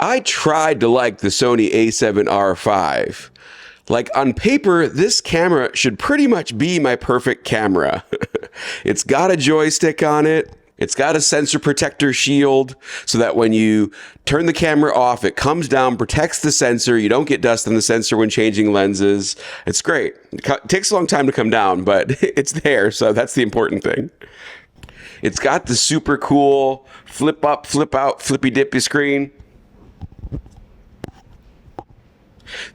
I tried to like the Sony a7R5. Like on paper, this camera should pretty much be my perfect camera. It's got a joystick on it. It's got a sensor protector shield so that when you turn the camera off, it comes down, protects the sensor. You don't get dust on the sensor when changing lenses. It's great. It takes a long time to come down, but it's there. So that's the important thing. It's got the super cool flip up, flip out, flippy dippy screen.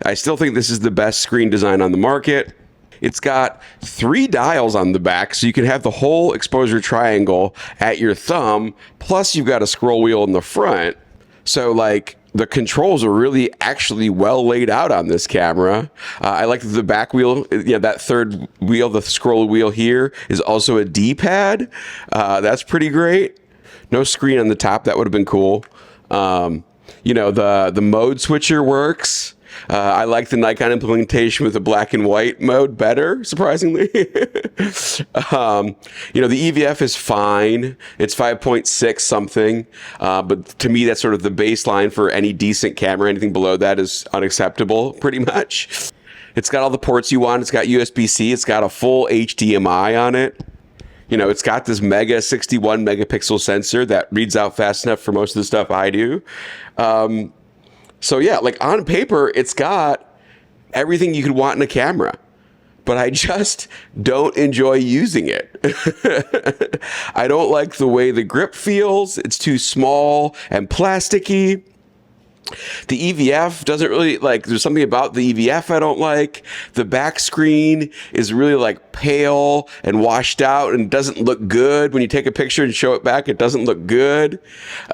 I still think this is the best screen design on the market. It's got 3 dials on the back, so you can have the whole exposure triangle at your thumb, plus you've got a scroll wheel in the front. So like the controls are really actually well laid out on this camera. I like the back wheel, that third wheel, the scroll wheel here is also a D-pad. That's pretty great. No screen on the top, that would have been cool. The mode switcher works. I like the Nikon implementation with the black and white mode better, surprisingly. The EVF is fine. It's 5.6 something. But to me, that's sort of the baseline for any decent camera. Anything below that is unacceptable, pretty much. It's got all the ports you want. It's got USB-C. It's got a full HDMI on it. It's got this mega 61 megapixel sensor that reads out fast enough for most of the stuff I do. So yeah, like on paper, it's got everything you could want in a camera, but I just don't enjoy using it. I don't like the way the grip feels. It's too small and plasticky. The EVF doesn't really, there's something about the EVF I don't like. The back screen is really pale and washed out and doesn't look good. When you take a picture and show it back, it doesn't look good.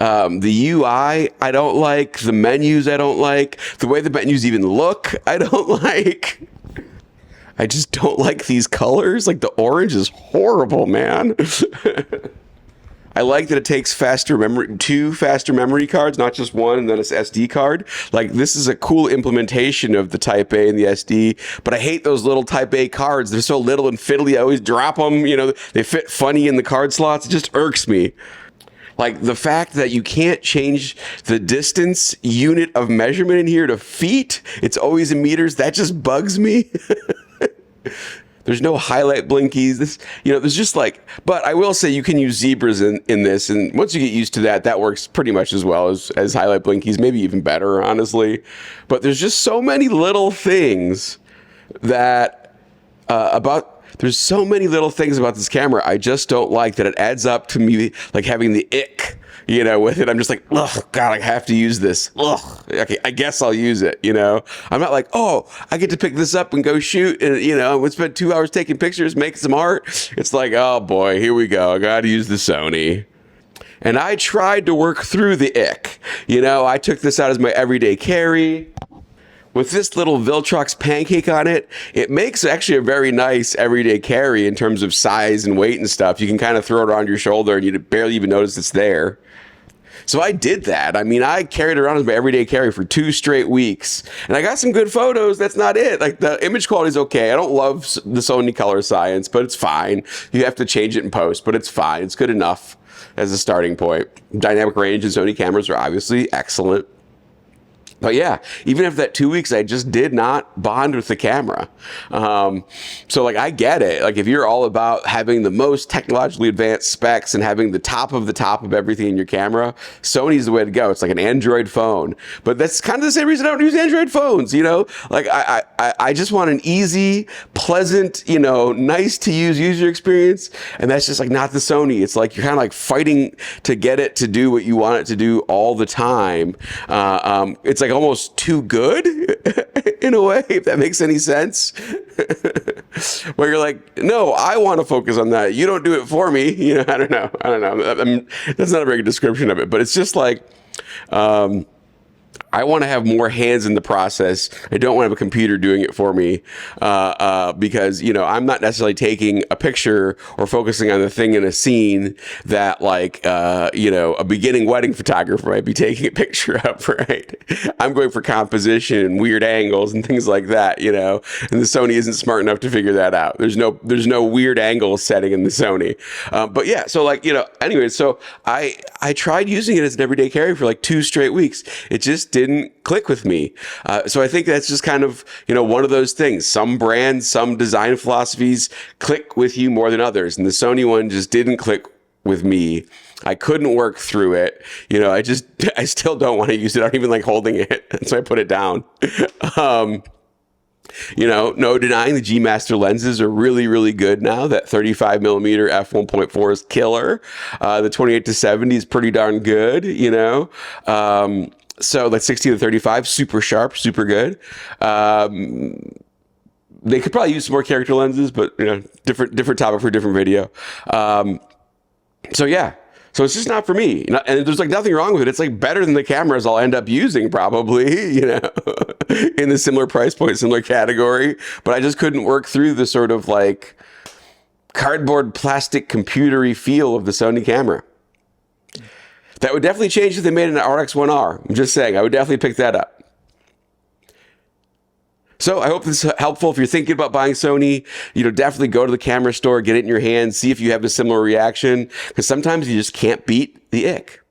The UI I don't like. The menus I don't like. The way the menus even look, I don't like. I just don't like these colors. Like the orange is horrible, man. I like that it takes two faster memory cards, not just one, and then it's SD card. This is a cool implementation of the Type A and the SD, but I hate those little Type A cards. They're so little and fiddly. I always drop them. They fit funny in the card slots. It just irks me. The fact that you can't change the distance unit of measurement in here to feet. It's always in meters. That just bugs me. There's no highlight blinkies. There's just but I will say you can use zebras in this. And once you get used to that, that works pretty much as well as highlight blinkies, maybe even better, honestly. But there's just so many little things there's so many little things about this camera I just don't like that it adds up to me having the ick, with it. I'm just like, ugh, God, I have to use this. Ugh, okay, I guess I'll use it, I'm not like, oh, I get to pick this up and go shoot and, we'll spend 2 hours taking pictures, make some art. It's like, oh boy, here we go. I got to use the Sony. And I tried to work through the ick. I took this out as my everyday carry. With this little Viltrox pancake on it, it makes actually a very nice everyday carry in terms of size and weight and stuff. You can kind of throw it around your shoulder and you barely even notice it's there. So I did that. I mean, I carried it around as my everyday carry for 2 straight weeks. And I got some good photos. That's not it. The image quality is okay. I don't love the Sony color science, but it's fine. You have to change it in post, but it's fine. It's good enough as a starting point. Dynamic range and Sony cameras are obviously excellent. But yeah, even after that 2 weeks, I just did not bond with the camera. So I get it. If you're all about having the most technologically advanced specs and having the top of everything in your camera, Sony's the way to go. It's like an Android phone. But that's kind of the same reason I don't use Android phones, I just want an easy, pleasant, nice to use user experience. And that's just not the Sony. It's you're kind of fighting to get it to do what you want it to do all the time. It's almost too good in a way, if that makes any sense. Where you're no, I want to focus on that. You don't do it for me. I don't know. That's not a very good description of it, but it's just I want to have more hands in the process. I don't want to have a computer doing it for me, because, you know, I'm not necessarily taking a picture or focusing on the thing in a scene that, like, you know, a beginning wedding photographer might be taking a picture of, right? I'm going for composition and weird angles and things like that, you know, and the Sony isn't smart enough to figure that out. There's no weird angle setting in the Sony. But yeah, so, like, you know, anyway, so I tried using it as an everyday carry for like 2 straight weeks. It just didn't click with me. So I think that's just kind of, you know, one of those things. Some brands, some design philosophies click with you more than others. And the Sony one just didn't click with me. I couldn't work through it. You know, I still don't want to use it. I don't even like holding it. So I put it down. You know, no denying the G Master lenses are really, really good now. That 35 millimeter f1.4 is killer. The 28-70 is pretty darn good, you know. So like 16-35, super sharp, super good. They could probably use some more character lenses, but, you know, different topic for a different video. So yeah. So it's just not for me. And there's like nothing wrong with it. It's like better than the cameras I'll end up using probably, you know, in the similar price point, similar category. But I just couldn't work through the sort of like cardboard plastic computery feel of the Sony camera. That would definitely change if they made an RX1R. I'm just saying, I would definitely pick that up. So I hope this is helpful. If you're thinking about buying Sony, you know, definitely go to the camera store, get it in your hand, see if you have a similar reaction, because sometimes you just can't beat the ick.